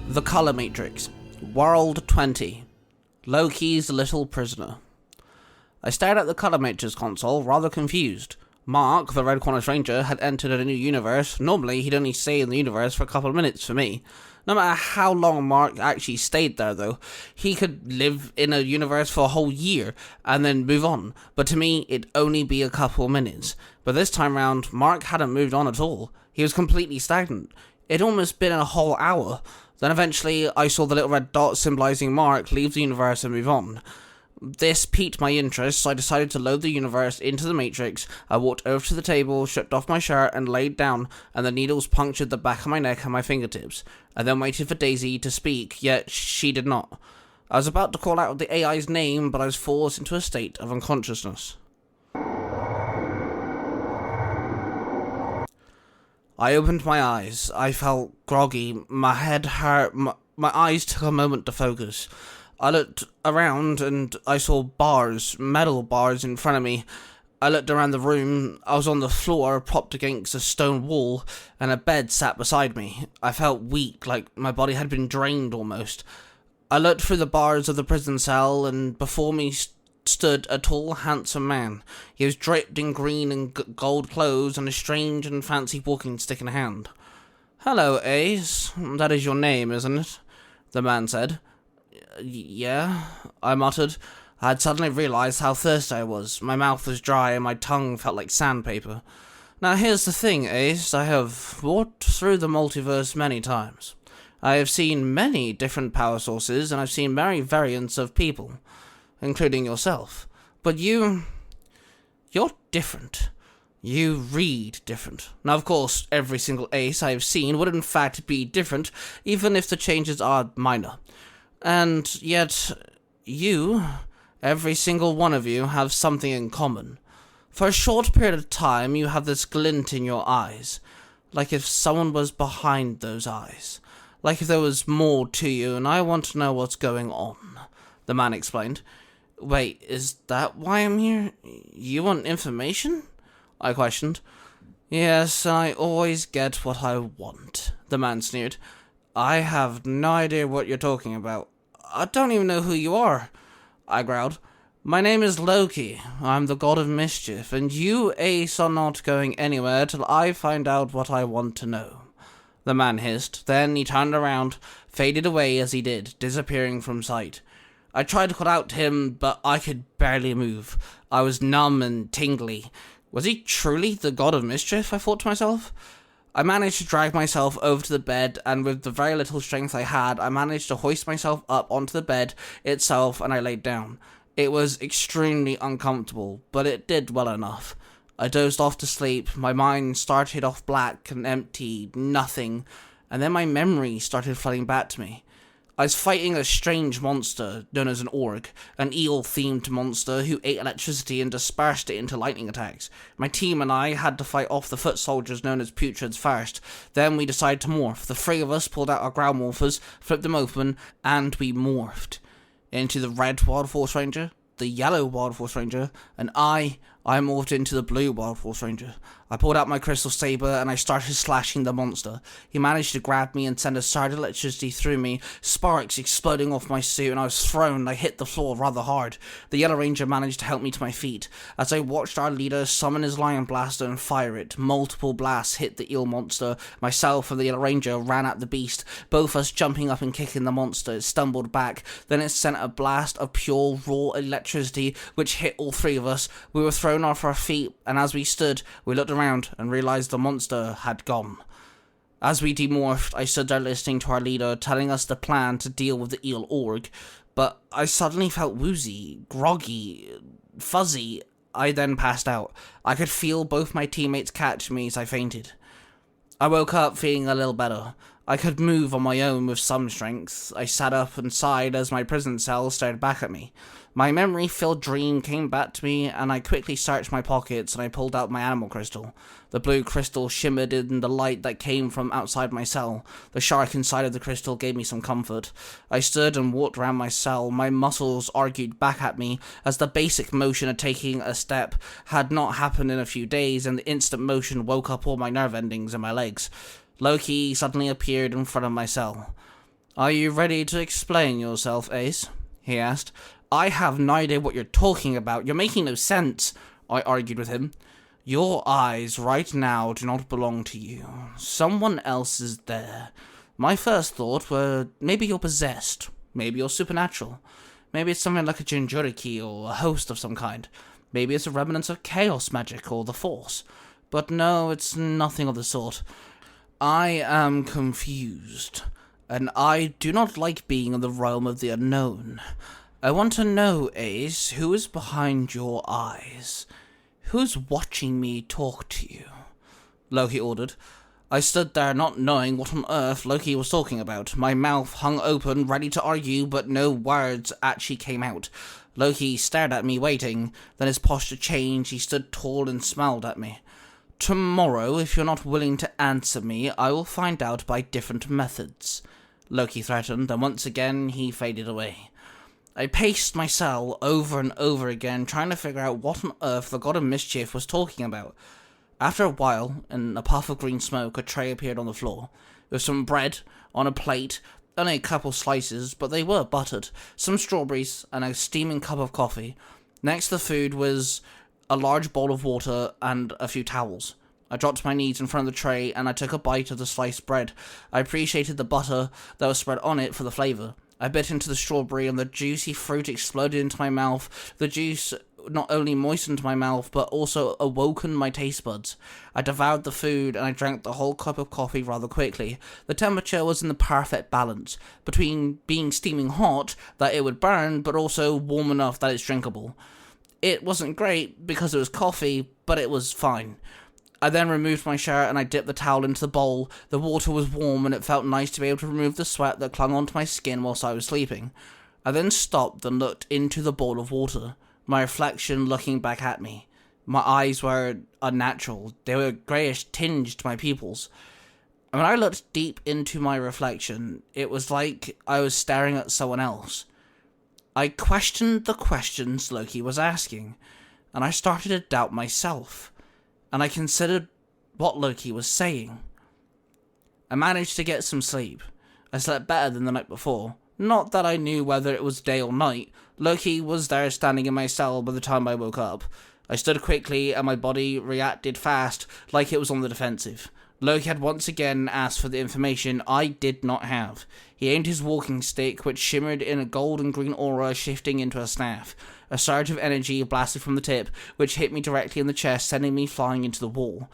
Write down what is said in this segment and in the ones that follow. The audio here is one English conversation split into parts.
The Color Matrix, World 20, Loki's Little Prisoner. I stared at the Color Matrix console, rather confused. Mark, the Red Cornish Ranger, had entered a new universe. Normally, he'd only stay in the universe for a couple of minutes for me. No matter how long Mark actually stayed there, though, he could live in a universe for a whole year and then move on. But to me, it'd only be a couple of minutes. But this time round, Mark hadn't moved on at all. He was completely stagnant. It'd almost been a whole hour. Then eventually, I saw the little red dot symbolizing Mark leave the universe and move on. This piqued my interest, so I decided to load the universe into the Matrix. I walked over to the table, stripped off my shirt, and laid down, and the needles punctured the back of my neck and my fingertips. I then waited for Daisy to speak, yet she did not. I was about to call out the AI's name, but I was forced into a state of unconsciousness. I opened my eyes. I felt groggy. My head hurt. My eyes took a moment to focus. I looked around and I saw bars, metal bars in front of me. I looked around the room. I was on the floor, propped against a stone wall, and a bed sat beside me. I felt weak, like my body had been drained almost. I looked through the bars of the prison cell, and before me stood a tall, handsome man. He was draped in green and gold clothes and a strange and fancy walking stick in hand. "Hello, Ace. That is your name, isn't it?" the man said. Yeah, I muttered. I had suddenly realized how thirsty I was. My mouth was dry and my tongue felt like sandpaper. Now here's the thing, Ace. I have walked through the multiverse many times. I have seen many different power sources, and I've seen many variants of people, including yourself. But you're different. You read different. Now, of course, every single Ace I have seen would in fact be different, even if the changes are minor. And yet, you, every single one of you, have something in common. For a short period of time, you have this glint in your eyes, like if someone was behind those eyes. Like if there was more to you, and I want to know what's going on, the man explained. Wait, is that why I'm here? You want information? I questioned. Yes, I always get what I want, the man sneered. I have no idea what you're talking about. I don't even know who you are, I growled. My name is Loki. I'm the god of mischief, and you, Ace, are not going anywhere till I find out what I want to know, the man hissed. Then he turned around, faded away as he did, disappearing from sight. I tried to call out to him, but I could barely move. I was numb and tingly. Was he truly the god of mischief, I thought to myself? I managed to drag myself over to the bed, and with the very little strength I had, I managed to hoist myself up onto the bed itself, and I laid down. It was extremely uncomfortable, but it did well enough. I dozed off to sleep. My mind started off black and empty, nothing, and then my memory started flooding back to me. I was fighting a strange monster known as an orc, an eel-themed monster who ate electricity and dispersed it into lightning attacks. My team and I had to fight off the foot soldiers known as putreds first. Then we decided to morph. The three of us pulled out our ground morphers, flipped them open, and we morphed into the red Wild Force Ranger, the yellow Wild Force Ranger, and I morphed into the blue Wild Force Ranger. I pulled out my crystal saber and I started slashing the monster. He managed to grab me and send a surge of electricity through me, sparks exploding off my suit, and I was thrown. I hit the floor rather hard. The Yellow Ranger managed to help me to my feet. As I watched our leader summon his Lion Blaster and fire it, multiple blasts hit the eel monster. Myself and the Yellow Ranger ran at the beast, both us jumping up and kicking the monster. It stumbled back, then it sent a blast of pure raw electricity which hit all three of us. We were thrown off our feet, and as we stood, we looked around and realized the monster had gone. As we demorphed, I stood there listening to our leader telling us the plan to deal with the eel org, but I suddenly felt woozy, groggy, fuzzy. I then passed out. I could feel both my teammates catch me as I fainted. I woke up feeling a little better. I could move on my own with some strength. I sat up and sighed as my prison cell stared back at me. My memory-filled dream came back to me, and I quickly searched my pockets and I pulled out my animal crystal. The blue crystal shimmered in the light that came from outside my cell. The shark inside of the crystal gave me some comfort. I stood and walked around my cell. My muscles argued back at me, as the basic motion of taking a step had not happened in a few days, and the instant motion woke up all my nerve endings in my legs. Loki suddenly appeared in front of my cell. Are you ready to explain yourself, Ace? He asked. I have no idea what you're talking about. You're making no sense, I argued with him. Your eyes right now do not belong to you. Someone else is there. My first thought were maybe you're possessed. Maybe you're supernatural. Maybe it's something like a Jinjuriki or a host of some kind. Maybe it's a remnant of chaos magic or the Force. But no, it's nothing of the sort. I am confused, and I do not like being in the realm of the unknown. I want to know, Ace, who is behind your eyes? Who's watching me talk to you? Loki ordered. I stood there not knowing what on earth Loki was talking about. My mouth hung open, ready to argue, but no words actually came out. Loki stared at me, waiting. Then his posture changed. He stood tall and smiled at me. Tomorrow, if you're not willing to answer me, I will find out by different methods, Loki threatened, and once again he faded away. I paced my cell over and over again, trying to figure out what on earth the God of Mischief was talking about. After a while, in a puff of green smoke, a tray appeared on the floor, with some bread on a plate, only a couple slices, but they were buttered, some strawberries, and a steaming cup of coffee. Next to the food was a large bowl of water and a few towels. I dropped to my knees in front of the tray, and I took a bite of the sliced bread. I appreciated the butter that was spread on it for the flavour. I bit into the strawberry, and the juicy fruit exploded into my mouth. The juice not only moistened my mouth, but also awoken my taste buds. I devoured the food, and I drank the whole cup of coffee rather quickly. The temperature was in the perfect balance, between being steaming hot, that it would burn, but also warm enough that it's drinkable. It wasn't great, because it was coffee, but it was fine. I then removed my shirt, and I dipped the towel into the bowl. The water was warm, and it felt nice to be able to remove the sweat that clung onto my skin whilst I was sleeping. I then stopped and looked into the bowl of water, my reflection looking back at me. My eyes were unnatural. They were greyish tinged to my pupils. And when I looked deep into my reflection, it was like I was staring at someone else. I questioned the questions Loki was asking, and I started to doubt myself, and I considered what Loki was saying. I managed to get some sleep. I slept better than the night before. Not that I knew whether it was day or night. Loki was there standing in my cell by the time I woke up. I stood quickly, and my body reacted fast, like it was on the defensive. Loki had once again asked for the information I did not have. He aimed his walking stick, which shimmered in a gold and green aura, shifting into a staff. A surge of energy blasted from the tip, which hit me directly in the chest, sending me flying into the wall.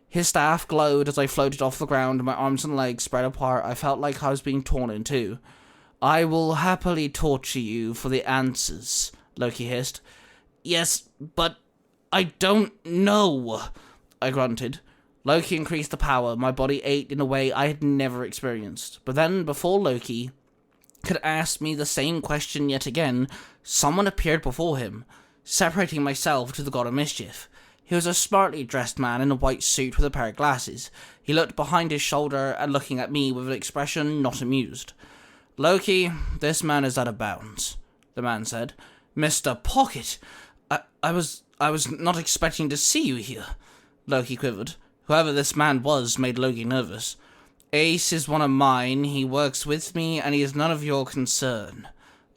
His staff glowed as I floated off the ground, my arms and legs spread apart. I felt like I was being torn in two. I will happily torture you for the answers, Loki hissed. Yes, but I don't know, I grunted. Loki increased the power. My body ached in a way I had never experienced. But then, before Loki could ask me the same question yet again, someone appeared before him, separating myself to the God of Mischief. He was a smartly dressed man in a white suit with a pair of glasses. He looked behind his shoulder and looking at me with an expression not amused. Loki, this man is out of bounds, the man said. Mr. Pocket, I was not expecting to see you here, Loki quivered. Whoever this man was made Loki nervous. Ace is one of mine, he works with me, and he is none of your concern,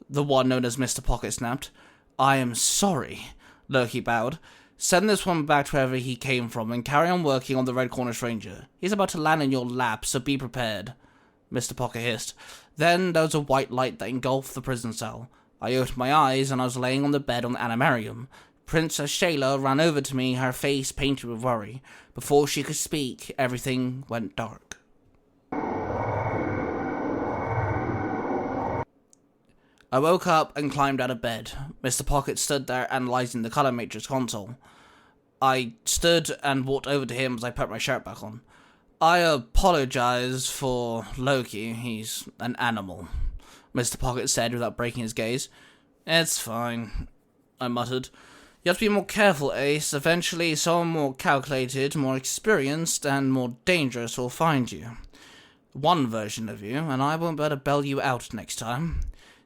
the one known as Mr. Pocket snapped. I am sorry, Loki bowed. Send this one back to wherever he came from, and carry on working on the Red Cornish Ranger. He's about to land in your lap, so be prepared, Mr. Pocket hissed. Then there was a white light that engulfed the prison cell. I opened my eyes, and I was laying on the bed on the animarium. Princess Shayla ran over to me, her face painted with worry. Before she could speak, everything went dark. I woke up and climbed out of bed. Mr. Pocket stood there analysing the colour matrix console. I stood and walked over to him as I put my shirt back on. I apologise for Loki. He's an animal, Mr. Pocket said without breaking his gaze. It's fine, I muttered. You have to be more careful, Ace. Eventually, someone more calculated, more experienced, and more dangerous will find you. One version of you, and I won't be able to bail you out next time,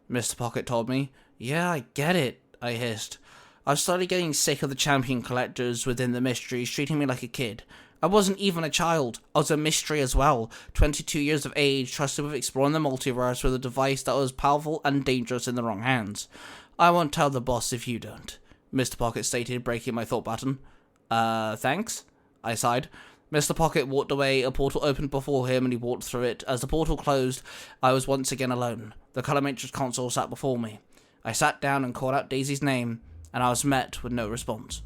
Mr. Pocket told me. Yeah, I get it, I hissed. I was slowly getting sick of the champion collectors within the mysteries treating me like a kid. I wasn't even a child. I was a mystery as well. 22 years of age, trusted with exploring the multiverse with a device that was powerful and dangerous in the wrong hands. I won't tell the boss if you don't, Mr. Pocket stated, breaking my thought pattern. Thanks? I sighed. Mr. Pocket walked away, a portal opened before him and he walked through it. As the portal closed, I was once again alone. The Color Matrix console sat before me. I sat down and called out Daisy's name, and I was met with no response.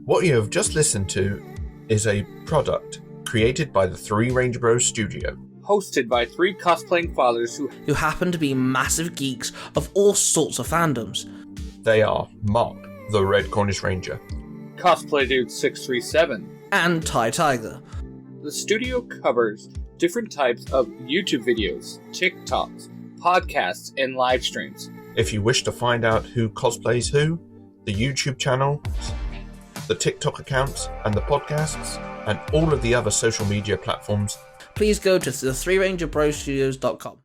What you have just listened to is a product created by the Three Ranger Bros Studio. Hosted by three cosplaying fathers who happen to be massive geeks of all sorts of fandoms. They are Mark, the Red Cornish Ranger, Cosplay Dude 637, and Ty Tiger. The studio covers different types of YouTube videos, TikToks, podcasts, and live streams. If you wish to find out who cosplays who, the YouTube channel, the TikTok accounts, and the podcasts, and all of the other social media platforms, please go to the 3rangerbrostudios.com.